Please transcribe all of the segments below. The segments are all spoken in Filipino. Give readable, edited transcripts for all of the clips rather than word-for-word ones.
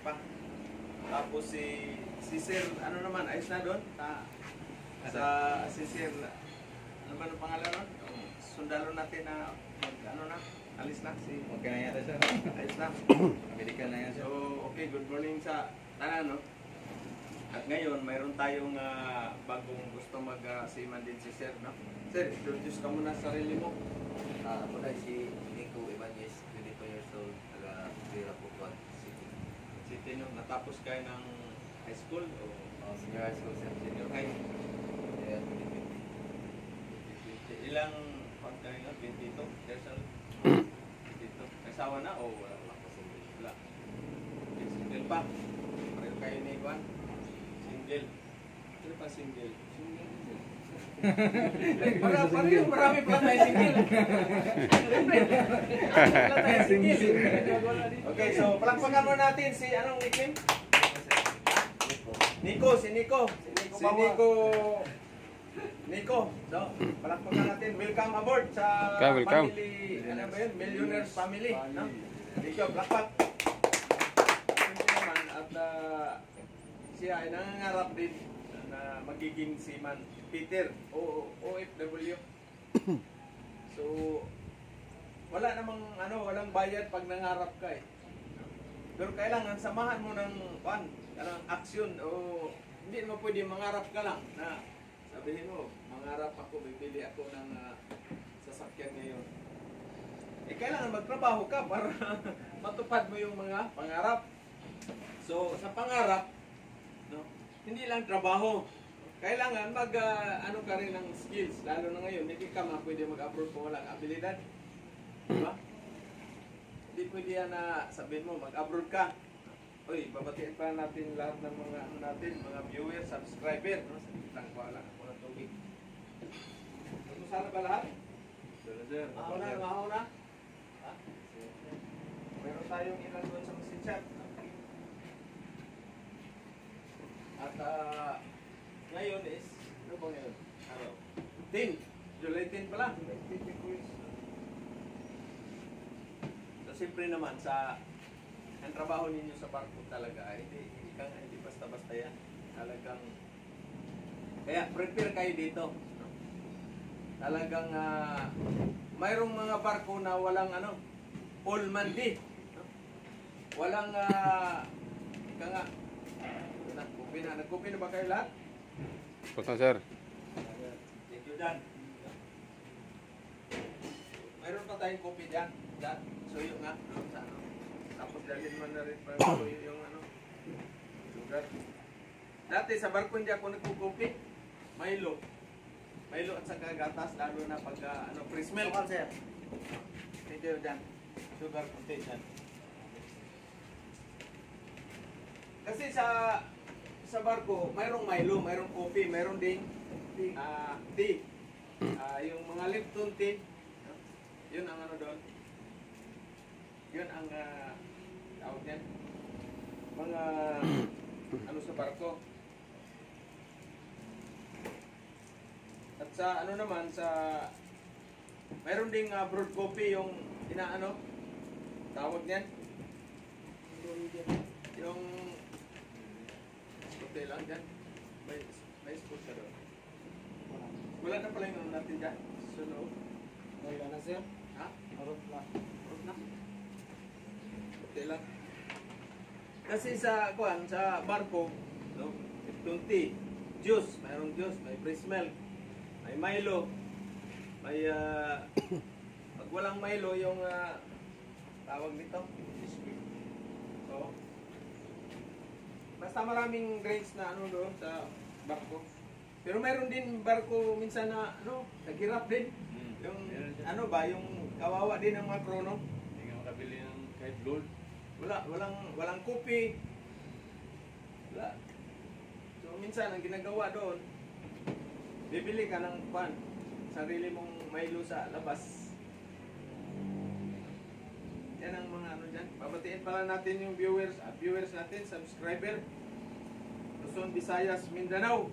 pa. Tapos si Sir, ano naman, ayos na doon? Si Sir, ano ba ang pangalan nun? Sundalo natin na, ano na, alis na. Okay na yata sir. Ayos na. Medical na yan sir. So, okay, good morning sa tanan, no? At ngayon, mayroon tayong bagong gusto mag-seaman din si Sir, no? Sir, introduce ka muna sa sarili mo. Ako na si Nico Ibanez, 22 years old, taga Vera Pupuan City. City, no? Natapos kayo ng high school o Senior high school, sir. senior high? Yeah, 2020. Ilang pag kayo nga? 22 years old? 22. Kasawa na o wala? Wala pa single. Wala. Single pa? Pareho kayo ni Juan? Single. Sino pa single? Single. Marami pala tayo single. Okay, so palakpakan mo natin si anong nickname? Nico, si Nico. Si Nico. Nico. So, palakpakan natin. Welcome aboard sa Welcome. family, ano ba yun? Millionaires family. No? Nico, palakpak. Naman, at siya ay nangangarap din na magiging seaman. Peter, OFW. So, wala namang walang bayad pag nangarap ka eh. Pero kailangan samahan mo ng aksyon o hindi mo pwede mangarap ka lang na sabihin mo, mangarap ako, bibili ako ng sasakyan ngayon. Eh kailangan magtrabaho ka para matupad mo yung mga pangarap. So, sa pangarap, no, hindi lang trabaho. Kailangan ano ka rin ng skills, lalo na ngayon, hindi ka pwede mag-abroad kung walang abilidad. Diba? Hindi pwede yan na sabihin mo, mag-abroad ka. Uy, babatiin pa natin lahat ng mga viewers, subscriber. No? Lang ko lang ako ng tubig. Ano sana ba lahat? Sir. Mahaw na? Ha? Meron tayong ilan doon sa message chat. At ngayon is, ano ba ngayon? Araw? 10. July 10 pala. So, siyempre naman, ang trabaho ninyo sa barko talaga, hindi basta-basta yan. Talagang, kaya prepare kayo dito. No? Talagang, mayroong mga barko na walang all-man day. No? Walang, nagkupi na ba kayo lahat? Pusta sir. Thank you, Dan. Mayroon pa tayong kopi dyan. Dan, suyo nga. Doon sa Tapos dalhin man na rin para suyo yung sugar. Dati sa barko hindi ako nagkukopi. Milo. Milo at saka gatas, lalo na pag fresh milk. Sir. Thank you, Dan. Sugar konti dyan. Kasi sa barko, mayroong Milo, mayroong coffee, mayroong ding tea. Yung mga Lipton tea, yun ang doon. Yun ang tawag yan. Mga sa barko. At sa naman, mayroon ding brewed coffee yung tawag niyan. Yung hotel lang dyan. May spot ka doon. Wala na pala yung natin dyan. Suno. Wala na sir. Ha? Marot na. Marot na. Hotel lang. Kasi sa barko, no? 20. Juice. Mayroong juice. May fresh milk. May Milo. May pag walang Milo, yung tawag nito. So, basta maraming drinks na doon sa barko. Pero mayroon din barko minsan na naghirap din. Yung yung kawawa din ng mga krono. Hindi nga makabili ng kahit gold. Walang kopi. Wala. So minsan ang ginagawa doon, bibili ka ng sarili mong Milo sa labas. Yan ang mga dyan. Babatiin pala natin yung viewers natin, subscriber. Luzon, Visayas, Mindanao.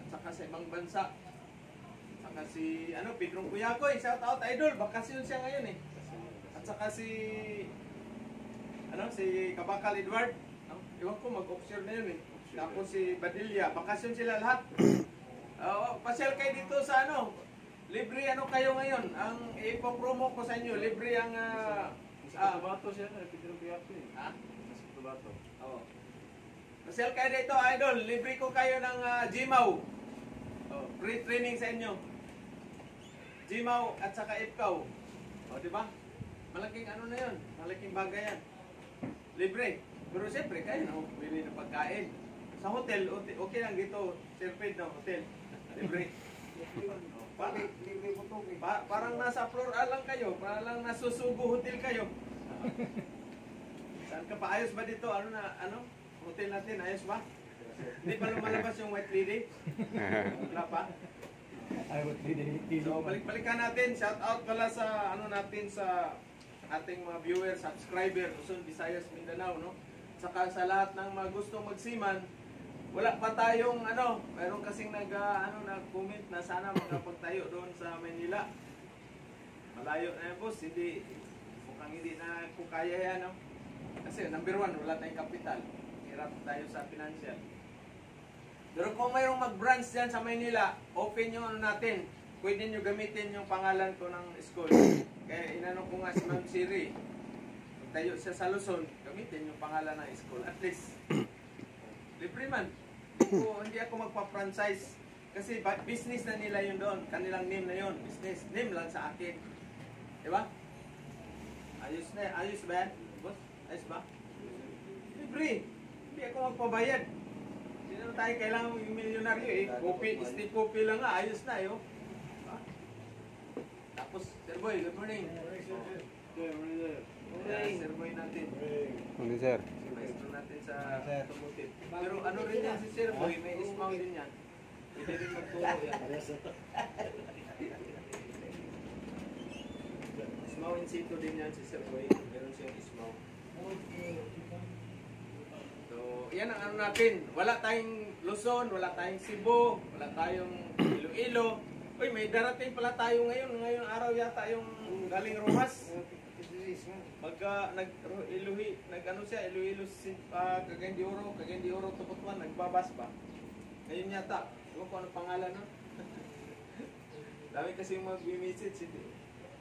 At saka sa ibang bansa. Saka si Pedro Kuyakoy, shout out idol, bakasyon siya ngayon eh. At saka si Kabakal Edward, Iwan ko, mag-observe na yun eh. Tapos si Badilla, bakasyon sila lahat. Pasyal kayo dito sa ano, libre ano kayo ngayon. Ang ipopromo ko sa inyo, libre ang... Sa Tubato siya, Pedro Piato eh. Ha? Sa Tubato. Oo. Pasyal kayo dito, idol. Libre ko kayo ng Gmaw. Free training sa inyo. Gmaw at saka Ipkaw. Di ba? Malaking ano na yun. Malaking bagay yan. Libre. Pero siyempre, kayo na bili ng pagkain. Sa hotel, okay lang dito. Serpid na hotel. Libre. Parang nasa floral lang kayo. Parang nasusugo hotel kayo. Saan ka pa? Ayos ba dito? Ano? Hotel natin, ayos ba? Hindi pa lumalabas yung white lady? Wala pa? So, balik-balikan natin. Shout out pala sa natin sa ating mga viewers, subscriber, Luzon, Visayas, Mindanao, no? Saka sa lahat ng mga gustong magsiman, wala pa tayong mayroon kasing nag-comment na sana makapagtayo doon sa Manila. Malayo na yan, boss. Mukhang hindi na po kaya yan, no? Kasi number 1, wala tayong kapital. Hirap tayo sa financial. Pero kung mayroong mag-branch dyan sa Manila, open yung natin. Pwede nyo gamitin yung pangalan ko ng school. Kaya inano ko nga si Ma'am Siri. Kung tayo siya sa Luzon, gamitin yung pangalan ng school. At least, libre man. Hindi ako magpa-franchise. Kasi business na nila yun doon. Kanilang name na yun. Business. Name lang sa akin. Diba? Ayos na. Ayos ba yan? Boss? Ayos ba? Libre. Hindi ako magpabayad. Hindi naman tayo kailangan yung milyonaryo eh. Stick coffee lang nga. Ayos na yun. Tapos, Sir Boy, good morning. Sir Boy natin. Ano sir? Si maestro natin sa automotive. Pero ano rin yan si Sir Boy, may ismaw din yan. Pwede rin magturo yan. Ismaw in situ din yan si Sir Boy. Meron siyang ismaw. So, yan ang natin. Wala tayong Luzon, wala tayong Cebu, wala tayong Iloilo. Uy, may darating pala tayo ngayon. Ngayong araw yata yung galing Rojas. Iloilo, Cagayan de Oro, Tuputwan, nagbabas pa. Ngayon yata. Ewan ko anong pangalan, no? Dami kasi yung mag-message.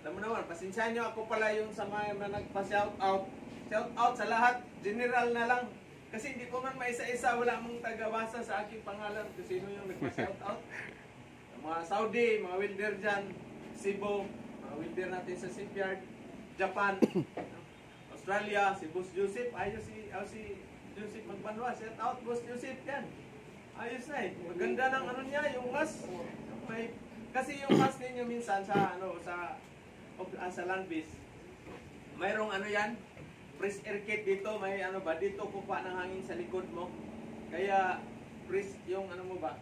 Alam mo naman, pasensyahan nyo ako pala yung sa mga nagpa-shout out. Shout out sa lahat. General na lang. Kasi hindi ko man maisa-isa, wala mong tagabasa sa aking pangalan kung sino yung nagpa-shout out. Mga Saudi, mga welder dyan, Cebu, mga welder natin sa shipyard, Japan, Australia, si Boss Joseph, ayos si Joseph Magbanwa, shout out Boss Joseph yan. Ayos na eh. Maganda ng niya, yung mas. Kasi yung mas ninyo minsan sa sa land base, mayroong yan, press air kit dito, may dito kukuha ng hangin sa likod mo. Kaya press yung mo ba,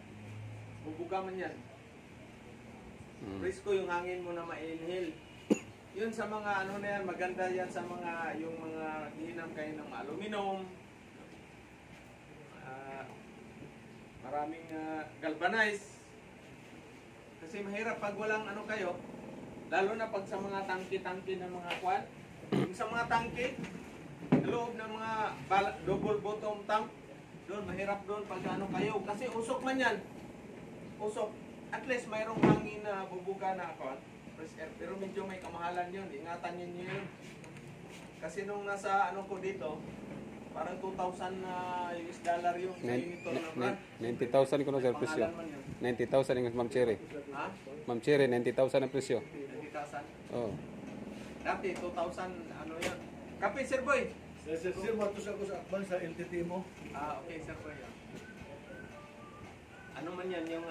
bubuga man yan. Presko yung hangin mo na ma-inhale. Yun sa mga na yan, maganda yan sa mga yung mga hinam kayo ng aluminum. Maraming galvanize. Kasi mahirap pag walang kayo, lalo na pag sa mga tangke-tangke ng mga kwan. Yung sa mga tangke, loob ng mga double bottom tank, doon mahirap doon pag kayo. Kasi usok man yan. Usok. At least mayroong hangin na bubuga na fresh air. Pero medyo may kamahalan yun. Ingatan niyo yun. Kasi nung nasa ko dito, parang 2,000 US dollar yung unit na brand. 90,000 ko na sir presyo. 90,000 yung Ma'am Cherry. Ha? Ma'am Cherry, 90,000 ang presyo. 90,000? Oo. Dati 2,000 yun. Kape, Sir Boy? Sir, matos ako sa akban sa LTT mo. Okay, Sir Boy. Ano man yan, yung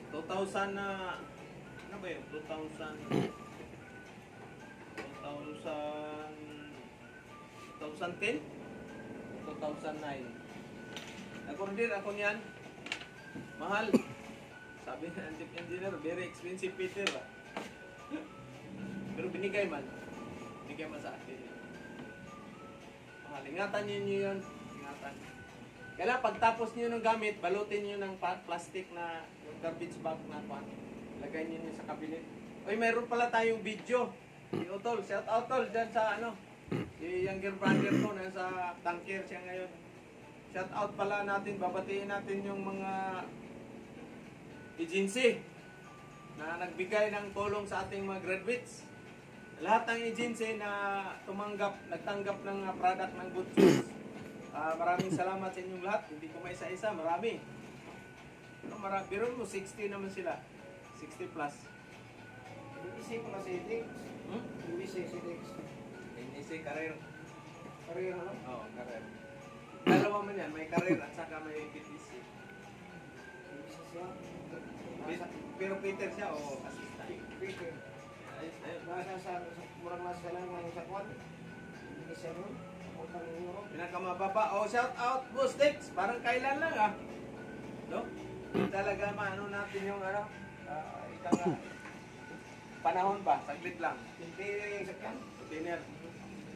2,000 na ano ba yun? 2010? 2009. Nag-order ako niyan. Mahal. Sabi ng chief engineer, very expensive Peter. Pero binigay man. Binigay man sa akin. Mahal. Ingatan niyo yun. Ingatan. Kaya pagtapos niyo ng gamit, balutin niyo ng plastic na yung garbage bag na pan. Lagay niyo sa cabinet. Oy, mayroon pala tayong video. Si Utol, shout out Tol dyan sa Si younger brother ko, nasa tanker siya ngayon. Shout out pala natin, babatiin natin yung mga agency na nagbigay ng tulong sa ating mga graduates. Lahat ng agency na nagtanggap ng product ng Good Choice. Maraming salamat sa inyong lahat. Hindi ko maisa-isa, marami. Pero mo 60 naman sila. 60 plus. BBC ko na si Dix. BBC si Dix. NEC career. Career ano? Oo, career. Dalawa man yan, may career at saka may PTC. BBC siya. Pero Peter siya o assistant. Peter. Ayun. Nasa sa murang nasa lang ng sa kwan. Hindi siya nun. Utang euro. Pinakamababa. Shout out Boss Dex. Parang kailan lang ah. No? Talaga maano natin yung ika nga. Panahon ba? Saglit lang. Hindi sa kwan. Container.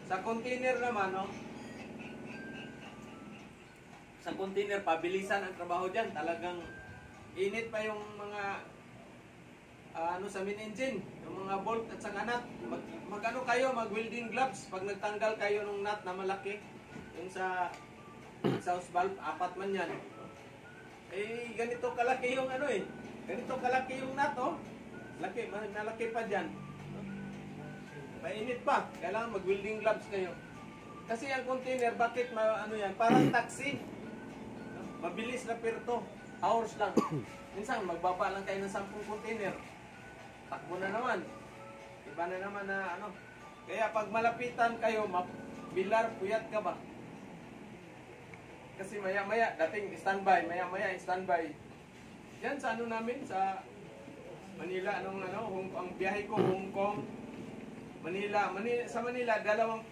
Sa container naman, no? Sa container, pabilisan ang trabaho dyan. Talagang init pa yung mga sa main engine, yung mga bolt at saka nut. Mag-ano kayo, mag-welding gloves pag nagtanggal kayo ng nut na malaki. Yung sa exhaust valve, 4 man yan. Eh, ganito kalaki yung ganito kalaki yung nut, oh. Laki, malaki pa dyan. Mainit pa, kailangan mag-welding gloves kayo. Kasi ang container, bakit yan? Parang taxi. Mabilis na pirto. Hours lang. Minsan, magbaba lang kayo ng 10 container. Takbo na naman. Iba na naman na Kaya pag malapitan kayo, bilar, puyat ka ba? Kasi maya-maya, dating standby, maya-maya standby. Yan sa namin, sa Manila, ang biyahe ko, Hong Kong, Manila, sa Manila, dalawang,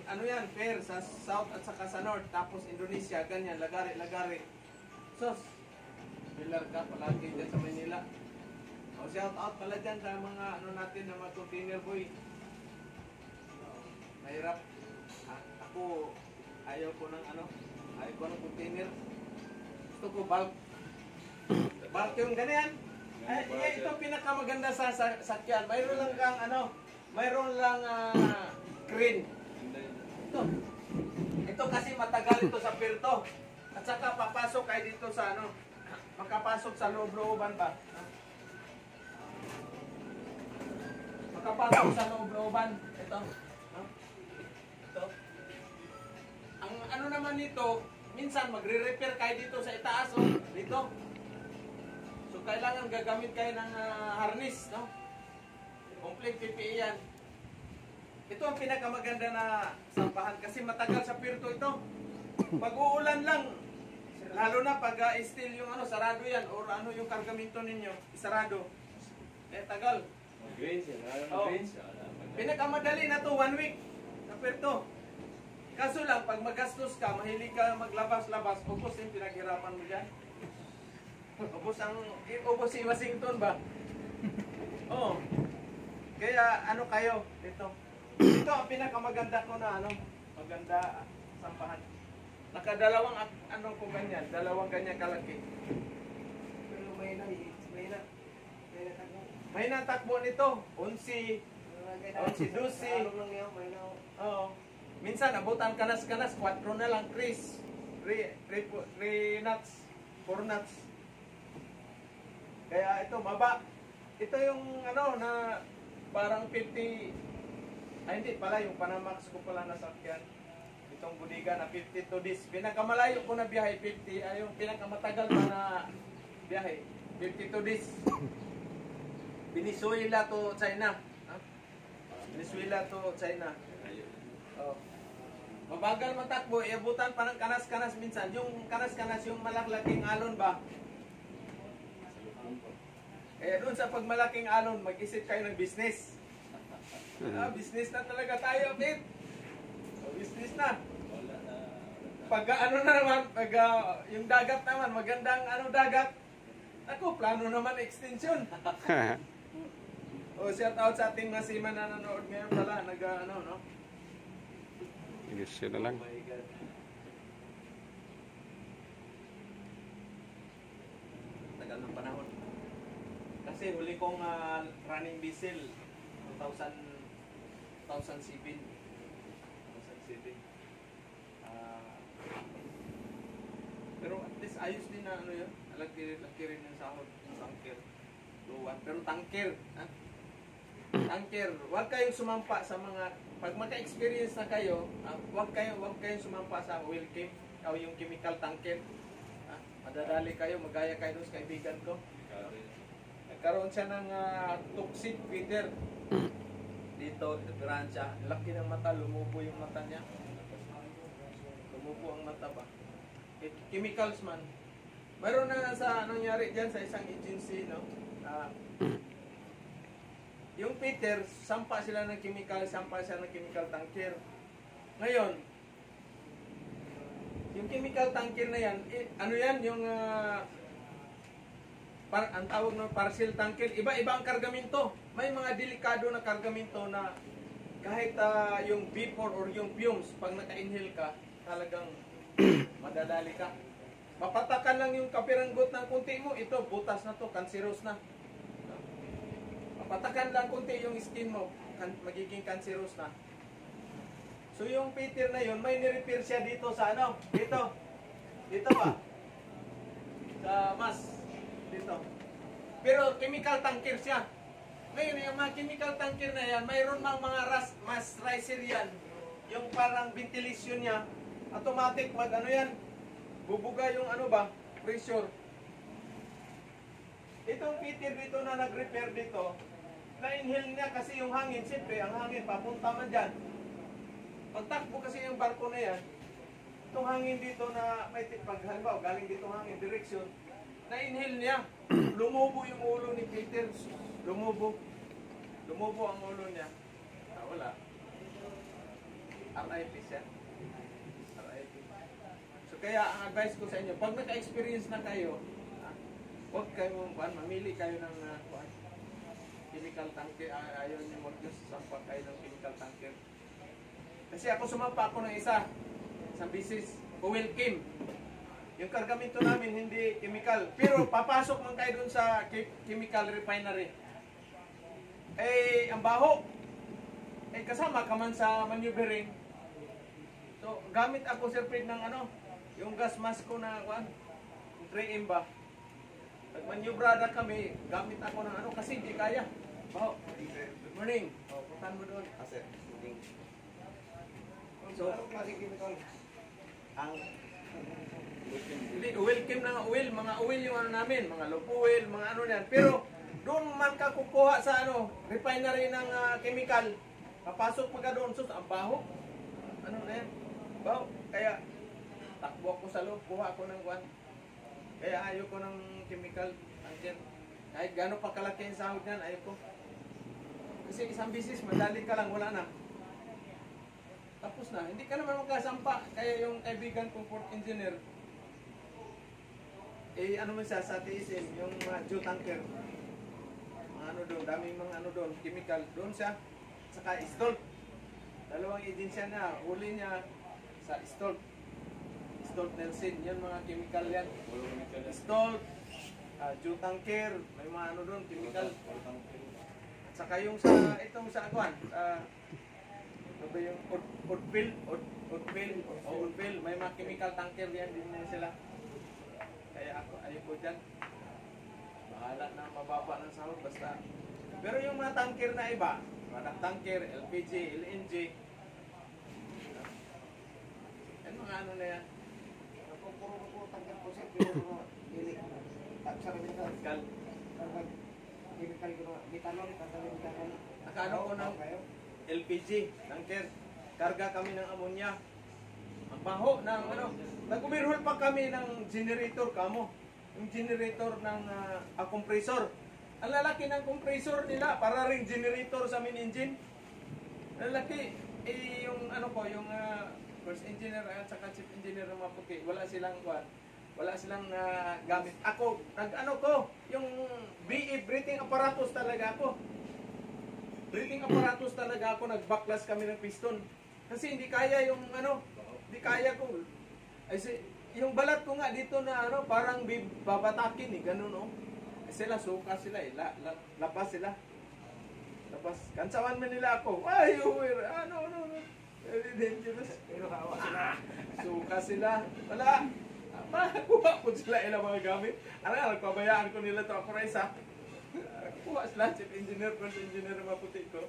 fair, sa South at saka sa North, tapos Indonesia, ganyan, lagari. Sos, bilar ka palagi dyan sa Manila. Shout out pala dyan sa mga natin na mga container boy. Mahirap. Ako, ayaw ko ng container. Gusto ko bulk. Bulk yung ganyan. Ito pinakamaganda sa sakyan. Mayroon lang kang mayroon lang crane. Ito kasi matagal ito sa pirto. At saka papasok kayo dito sa makapasok sa loob-looban ba? Makapasok sa loob-looban. Ito. Ito. Ang naman nito, minsan magre-repair kayo dito sa itaas, dito. So kailangan gagamit kayo ng harness, no? Complete PPE yan. Ito ang pinakamaganda na sampahan kasi matagal sa pirto ito. Pag uulan lang, lalo na pag steel yung sarado yan or yung kargamento ninyo, isarado. Tagal. Grains yan. Oh. Pinakamadali na to, 1 week sa pirto. Kaso lang, pag magastos ka, mahilig ka maglabas-labas, ubos yung pinaghirapan mo dyan. Ubos si Washington ba? Oo. Kaya kayo, dito. Ito ang pinakamaganda ko na maganda sampahan. Nakadalawang ko ganyan, dalawang ganyan kalaki. Pero may Takbo nito, 11, 12. Ano lang yan, may na. Oo. Minsan, abutan kanas-kanas, 4 na lang, 3 nuts, 4 nuts. Kaya ito, baba. Ito yung na parang 50, hindi pala, yung Panamax ko pala nasakyan. Itong budiga na 52 days. Pinakamalayo ko na biyahe, 50. Yung pinakamatagal pa na biyahe, 52 days. Venezuela to China. Venezuela to China. Oh. Mabagal matakbo, iabutan pa ng kanas-kanas minsan. Yung kanas-kanas, yung malaking alon ba? Kaya doon sa pagmalaking alon, mag-isip kayo ng business. Business na talaga tayo, Pete. Business na. Pag naman, pag yung dagat naman, magandang dagat. Ako, plano naman extension. Shout out sa ating mga seaman na nanonood ngayon pala, no? Inisyo na lang. Oh my God. Tagal ng panahon. Kasi huli kong running diesel 2007. ayos din na ano yun. Laki rin yung sahod ng tanker. Luwan. Pero tanker, ha? Tanker, huwag kayong sumampa sa mga, pag maka-experience na kayo, huwag kayong sumampa sa oil chem o yung chemical tanker. Ha? Madadali kayo, magaya kayo doon sa kaibigan ko. Nagkaroon siya ng toxic feeder. Dito, nagpirahan siya. Laki ng mata, lumubo yung mata niya. Lumubo ang mata ba? Chemicals man. Mayroon na sa nangyari dyan sa isang agency, no? Yung Peter, sampa sila ng chemical tanker. Ngayon, yung chemical tanker na yan, ano yan, yung ang tawag ng parcel tanker, iba-iba ang kargamento. May mga delikado na kargamento na kahit yung vapor or yung fumes, pag naka-inhale ka, talagang madadali ka. Mapatakan lang yung kapiranggot ng kunti mo, ito, butas na to, cancerous na. Mapatakan lang kunti yung skin mo, magiging cancerous na. So yung Peter na yun, may nirepair siya dito sa ano, dito ba? Sa mas, dito. Pero chemical tanker siya. Ngayon, yung mga chemical tanker na yan, mayroon mga mass riser yan. Yung parang ventilation niya, automatic mag ano yan, bubuga yung ano ba, pressure. Itong Peter dito na nag-repair dito, na-inhale niya kasi yung hangin, siyempre ang hangin papunta man dyan. Pagtakbo kasi yung barko na yan, itong hangin dito na may pag halimbawa galing dito hangin, direksyon, na-inhale niya. Lumubo yung ulo ni Peter. Lumubo ang ulo niya. Wala. RIP siya. RIP. So kaya ang advice ko sa inyo, pag naka-experience na kayo, huwag kayo mamili kayo ng chemical tanker. Ayaw niyo magsampa kayo ng chemical tanker. Kasi ako sumampa ako ng isang business, oil chem. Yung kargamento namin hindi chemical. Pero papasok man kayo dun sa chemical refinery. Ang baho. Kasama ka man sa maneuvering. So, gamit ako Sir Fred ng yung gas mask ko na 3M ba. Nagmaneubrada kami, gamit ako ng kasi hindi kaya. Baho. Good morning. Puntan mo doon. Sir. So, klase chemical. Ang Hindi, oil chem na mga oil yung namin, mga low oil, mga yan. Pero doon man ka kukuha sa refinery ng chemical. Papasok pa ka doon, sus, ang baho. Ano na yan? Baho. Kaya takbo ako sa loob, kuha ako ng Kaya ayaw ko ng chemical. Kahit gano'n pa kalaki yung sahod yan, ayaw ko. Kasi isang business, madali ka lang, wala na. Tapos na, hindi ka naman magkasampa. Kaya yung kaibigan kong port engineer, ano man siya sa TSM, yung mga geotanker, mga doon, daming mga doon, chemical, doon siya, saka Stolt. Dalawang agency na, huli niya sa Stolt. Stolt Nelson, yun mga chemical yan. Stolt, geotanker, may mga doon, chemical. At saka yung sa, itong sa Aguan, ano ba yung Oldville, may mga chemical tanker yan din sila. Kaya ako, ayoko dyan. Bahala na mababa ng sahod basta. Pero yung mga tanker na iba, product tanker, LPG, LNG, yan mga na yan. puro tanker po sir, pero hindi. Sa chemical. Chemical ko na, metanol, metanol. Nakano ko ng LPG, tanker. Karga kami ng ammonia. Ang baho ng nag-umirhol pa kami ng generator kamo. Yung generator ng compressor. Ang lalaki ng compressor nila para ring generator sa main engine. Ang lalaki yung yung first engineer at saka chief engineer ng Maputi, wala silang gamit. Ako yung BE breathing apparatus talaga ako. Breathing apparatus talaga ako, nagbaklas kami ng piston. Kasi hindi kaya hindi kaya ko. Yung balat ko nga dito na parang babatakin ganun Sila suka sila labas sila. Labas. Kansawan man nila ako. Ay, very dangerous. Pero kawa sila. Suka sila. Wala. Makakuha po sila ilang mga gamit. Ano, nagpabayaan ko nila ito ako na isa. Kuha sila, chief engineer, first engineer na maputi ko.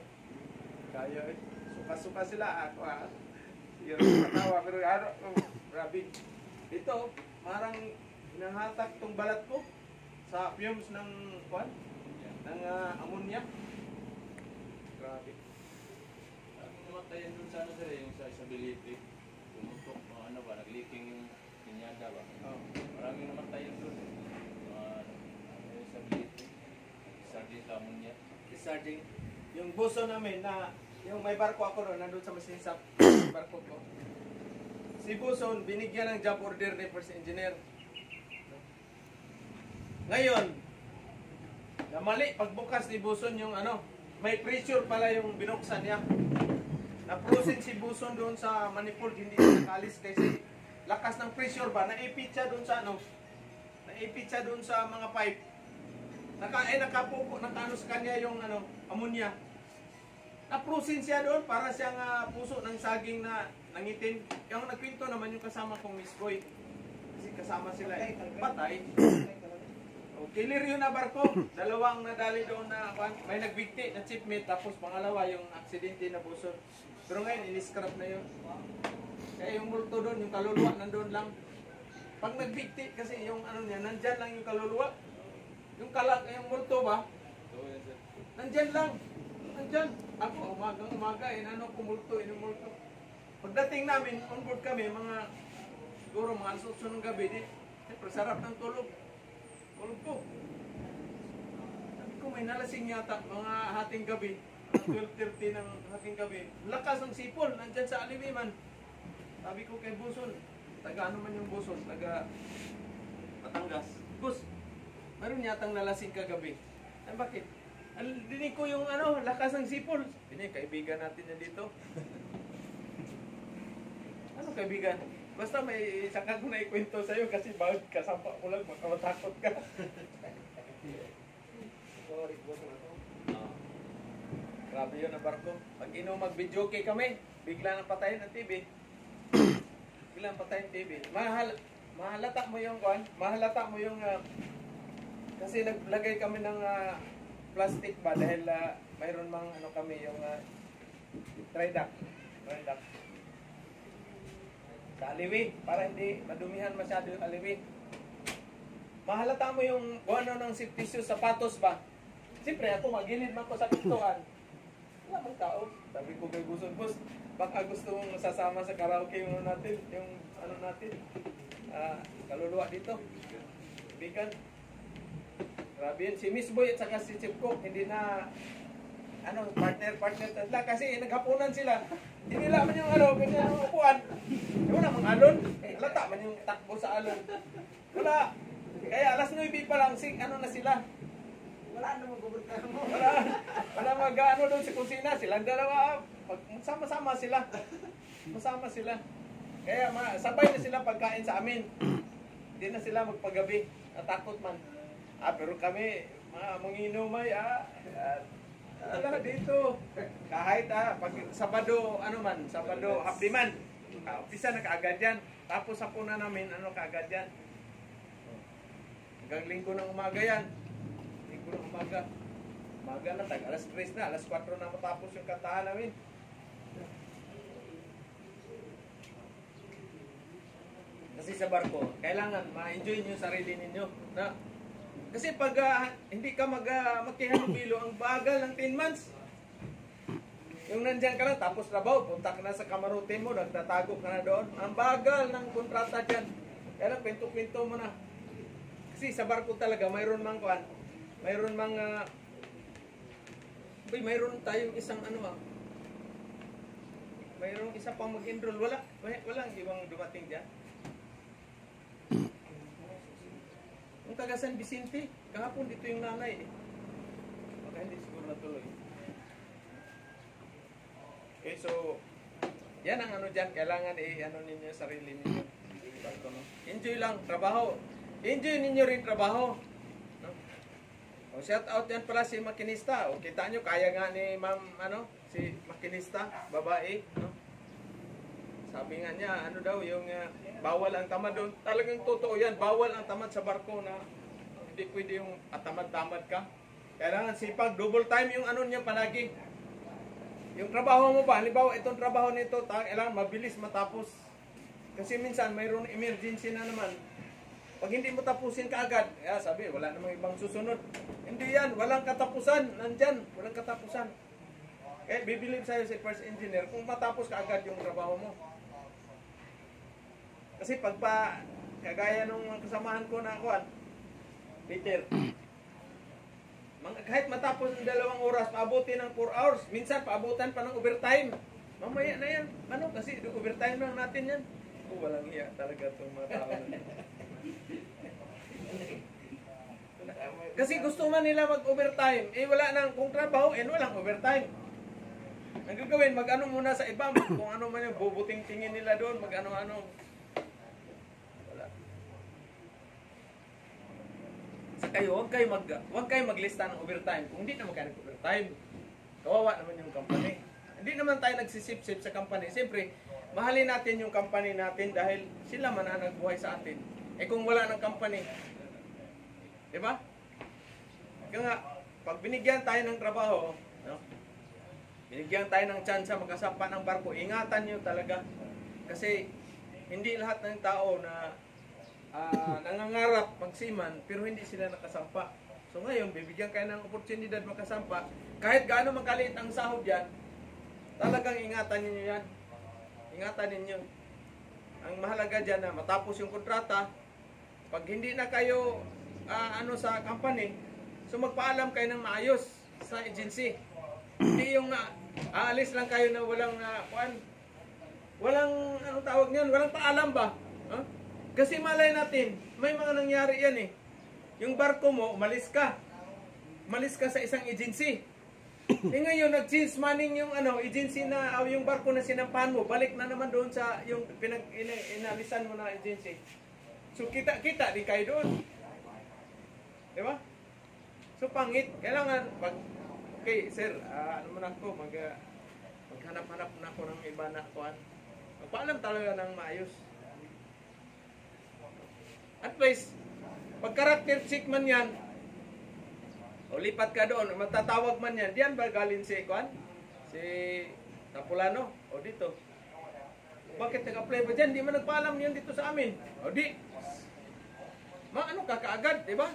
Kaya eh. Suka-suka sila ako ha. Sige rin katawa, pero ano, grabe. Ito, marang hinahatak tong balat ko sa fumes ng kwan, ng ammonia. Grabe. Ang namatayan dun sa ano sir, yung sa isability. Tumutok, ano ba, nag-leaking yung pinyada ba? Oh. Maraming namatayan dun. Isability. Sardine sa ammonia. Discarding. Yung buso namin na, yung may barko ako ron, nandun sa Masinsap, yung barko ko. Si Buson, binigyan ng job order ni first engineer. Ngayon, na mali, pagbukas ni Buson yung ano, may pressure pala yung binuksan niya. Na-frozen si Buson doon sa manifold, hindi siya nakalis kasi lakas ng pressure ba, naipit siya doon sa ano, naipit siya doon sa mga pipe. Nakapupo, nakano sa kanya yung ano, ammonia. Na-frozen siya doon para siyang puso ng saging na nangitim. Yung nagkwento naman yung kasama kong Miss Boy. Kasi kasama sila eh. Patay. O, kilir yun na barko. Dalawang nadali doon na may nagbigti na chipmate. Tapos pangalawa yung aksidente na buson. Pero ngayon, in-scrap na yun. Kaya yung multo doon, yung kaluluwa nandun lang. Pag nagbigti kasi yung ano niya, nandyan lang yung kaluluwa. Yung multo ba? Nandyan lang. Nandyan. Ako, umaga, inano kumulto, inumulto. Pagdating namin, on board kami, siguro mga alas 8 ng gabi, siyempre sarap ng tulog. Tulog ko. Sabi ko, may nalasing yata, mga hating gabi, 12:30 ng hating gabi. Lakas ng sipol, nandyan sa Alimiman. Sabi ko kay Buson, taga ano man yung Buson, taga Batangas. Bus, meron yatang nalasing kagabi. Ay, bakit? Dinig ko yung lakas ng sipol. Kaibigan natin yan dito. Ano kaibigan? Basta may saka ko na ikwento sa'yo kasi bakit kasampa ko lang, makatakot ka. Sorry, boss na ako. Grabe yun ang barko. Pag mag-videoke kami, bigla nang patayin ang TV. Bigla nang patayin ang TV. Mahalata mo yung kasi naglagay kami ng plastic ba dahil mayroon mang kami yung dry dock sa aliwi para hindi madumihan masyado yung aliwi. Mahalata mo yung ng safety shoes, sapatos ba? Siyempre ako magilid man ko sa pintuan. Wala mang tao. Sabi ko kay Buson, boss, baka gusto mong sasama sa karaoke yung natin, kaluluwa dito. Bigan. Grabe yun. Si Miss Boy at saka si Chip Cook, hindi na partner sila kasi naghapunan sila. Hindi nila man yung ganyan ang upuan. Wala mang alon. Halata man yung takbo sa alon. Wala. Kaya alas 9 pa lang, na sila. Wala namang gubernador mo. Wala mag-ano doon sa kusina. Silang dalawa, sama-sama sila. Masama sila. Kaya sabay na sila pagkain sa amin. Hindi na sila magpagabi. Natakot man. Pero kami, manginomay, dito. Kahit, pag Sabado, Sabado, hapdiman. Umpisa na kaagad yan. Tapos sa puna namin, kaagad yan. Hanggang linggo ng umaga yan. Linggo ng umaga. Umaga na, alas 3 na, alas 4 na matapos yung kantahan namin. Kasi sa barko, kailangan ma-enjoy nyo yung sarili ninyo. Kasi pag hindi ka magkihalubilo, ang bagal ng 10 months. Yung nandyan ka lang, tapos trabaho, punta ka na sa kamarote mo, nagtatago ka na doon. Ang bagal ng kontrata dyan. Kaya lang, kwento-kwento mo na. Kasi sa barko talaga, mayroon tayong isang mayroong isa pang mag-enroll. Walang ibang dumating dyan. Yung taga San Vicente, kahapon dito yung nanay eh. Baka hindi siguro natuloy. Okay, so yan ang dyan, kailangan ninyo sarili ninyo. Enjoy lang, trabaho. Enjoy ninyo rin trabaho. No? O shout out yan pala si makinista. O kita nyo, kaya nga ni ma'am, si makinista, babae. No? Sabi nga niya, ano daw, yung bawal ang tamad doon. Talagang totoo yan, bawal ang tamad sa barko na hindi pwede yung atamad-tamad ka. Kailangan sipag, double time yung ano niya palagi. Yung trabaho mo ba, halimbawa itong trabaho nito, kailangan mabilis matapos. Kasi minsan mayroong emergency na naman. Pag hindi mo tapusin kaagad, sabi, wala namang ibang susunod. Hindi yan, walang katapusan, nandyan, walang katapusan. Kaya bibilib sa'yo si first engineer kung matapos kaagad yung trabaho mo. Kasi kagaya nung kasamahan ko na kuwan, Peter, kahit matapos ng 2 oras, paabutin ng 4 hours. Minsan, paabutan pa ng overtime. Mamaya na yan. Ano? Kasi overtime lang natin yan. Walang iya talaga itong mga tao na. Kasi gusto man nila mag-overtime. Wala nang, kung trabaho, walang overtime. Ang gagawin, mag-ano muna sa iba. Kung ano man yung bubuting tingin nila doon, mag-ano-ano. Wala. Sa kayo, huwag kayo maglista ng overtime. Kung hindi naman kayo nag-overtime, kawawa naman yung company. Hindi naman tayo nagsisip-sip sa company. Siyempre, mahalin natin yung company natin dahil sila man ang nagbuhay sa atin. Kung wala ng company, di ba? Kaya nga, pag binigyan tayo ng trabaho, no? Binigyan tayo ng chance makasampa ng barko, ingatan nyo talaga. Kasi hindi lahat ng tao na nangangarap magsiman, pero hindi sila nakasampa. So ngayon, bibigyan kayo ng oportunidad makasampa. Kahit gaano magkaliit ang sahod yan, talagang ingatan ninyo yan. Ingatan ninyo. Ang mahalaga dyan na matapos yung kontrata, pag hindi na kayo sa company, so magpaalam kayo ng maayos sa agency. Hindi yung aalis lang kayo na walang anong tawag niyan, walang paalam ba? Huh? Kasi malay natin, may mga nangyari yan eh. Yung barko mo, umalis ka sa isang agency. Ngayon, nag-change manning yung agency na, yung barko na sinampahan mo, balik na naman doon sa yung inalisan mo na agency. So, kita din kayo doon. Diba? So, pangit. Kailangan, okay, sir, ano man ako, maghanap-hanap na ako ng iba na kuhan. Magpaalam talaga ng maayos. At least, pag character check man yan, o lipat ka doon, matatawag man yan, diyan ba galing si kuhan? Si Tapulano? O dito? Bakit nag-apply ba dyan? Di man nagpaalam yan dito sa amin. O di? Ano ka kaagad, di ba?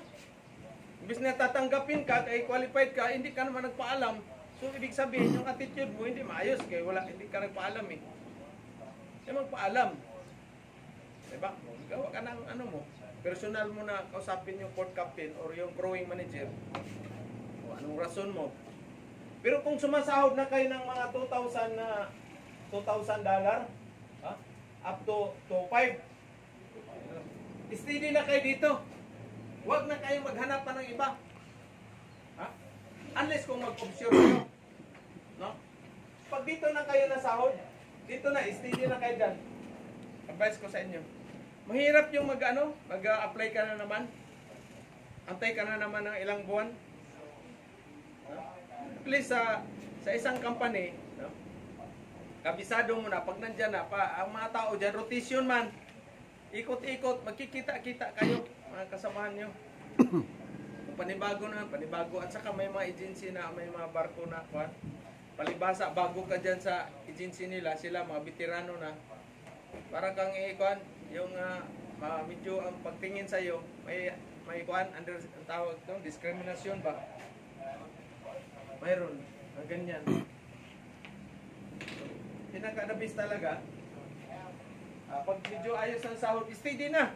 Imbis na tatanggapin ka, kaya qualified ka, hindi ka naman nagpaalam. So, ibig sabihin, yung attitude mo hindi maayos, kaya hindi ka nagpaalam eh. Kaya magpaalam. Diba? Gawa ka ng mo, personal mo na kausapin yung port captain or yung crewing manager. O anong rason mo. Pero kung sumasahod na kayo ng mga $2,000 up to 5, steady na kayo dito. Huwag na kayong maghanap pa ng iba. Unless kung mag-offshore kayo. No? Pag dito na kayo nasahod, dito na, steady na kayo dyan. Advice ko sa inyo. Mahirap yung mag-apply ka na naman. Antay ka na naman ng ilang buwan. No? At least sa isang company, no? Kabisado mo na, pag nandyan na, ang mga tao dyan, rotation man, ikot-ikot, magkikita-kita kayo, mga kasamahan nyo. Panibago na, panibago. At saka may mga agency na, may mga barko na, palibasa, bago ka dyan sa agency nila, sila, mga veterano na, para kang ikuan, yung medyo ang pagtingin sa'yo, may under, ang tawag ito, discrimination ba? Mayroon, na ganyan. Pinaka-nabis talaga, pag medyo ayos ang sahod, steady na.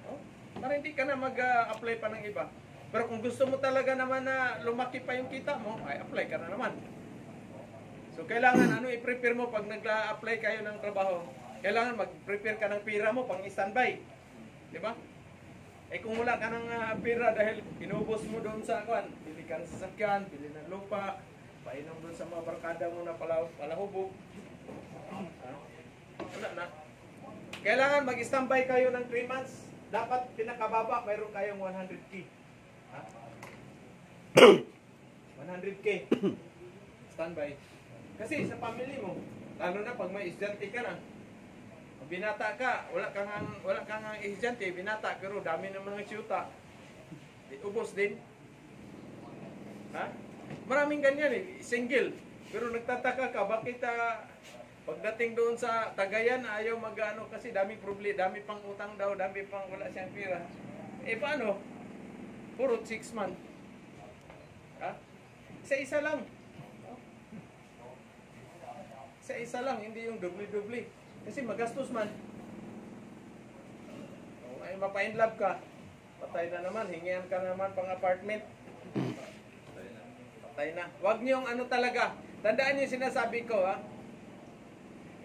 Oh? Para hindi ka na mag-apply pa ng iba. Pero kung gusto mo talaga naman na lumaki pa yung kita mo, ay apply ka na naman. So kailangan i-prepare mo pag nag-apply kayo ng trabaho. Kailangan mag-prepare ka ng pira mo pang standby. Di ba? Kung wala ka ng pira dahil inubos mo doon sa bili ka ng sasakyan, bili ng lupa, painom doon sa mga barkada mo na palahubog. Wala na. Kailangan mag-standby kayo ng 3 months. Dapat pinakababa, mayroon kayong 100K. 100K. Standby. Kasi sa family mo, lalo na pag may estudyante ka na, Binata ka, wala kang estudyante, binata pero dami ng mga siyuta. Ubos din. Ha? Maraming ganyan eh, single. Pero nagtataka ka, bakit pagdating doon sa Tagayan, ayaw mag-ano kasi daming problema, dami pang utang daw, dami pang wala siyang pera. Eh paano? Puro 6 months. Ha? Isa-isa lang. Isa-isa lang, hindi yung dubli-dubli. Kasi magastos man. Kung ay mapa-inlove ka, patay na naman, hingihan ka naman pang apartment. Patay na. Huwag niyong ano talaga. Tandaan niyo yung sinasabi ko, ha?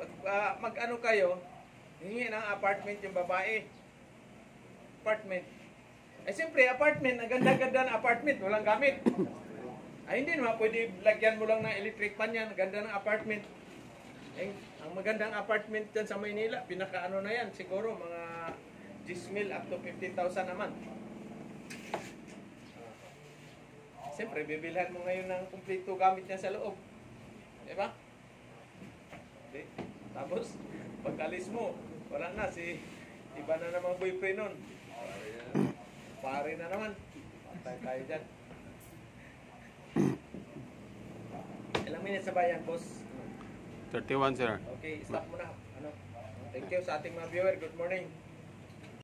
Pag mag-ano kayo, hingi ng apartment yung babae. Apartment. Eh siyempre, apartment, ang ganda-ganda ng apartment, walang gamit. Ay hindi naman, pwede lagyan mo lang ng electric pan yan, ganda ng apartment. Eh, ang magandang apartment dyan sa Maynila, pinaka-ano na yan, siguro mga 10,000 up to 50,000 naman. Siyempre, bibilhan mo ngayon ng kumpleto gamit niya sa loob. Diba? Okay. Tapos, pag-alis mo, wala na, iba na namang boyfriend nun. Pare na naman. Patay tayo dyan. Ilang minutes sa bayan, boss? 31, sir. Okay, stop mo na. Ano? Thank you sa ating mga viewer. Good morning.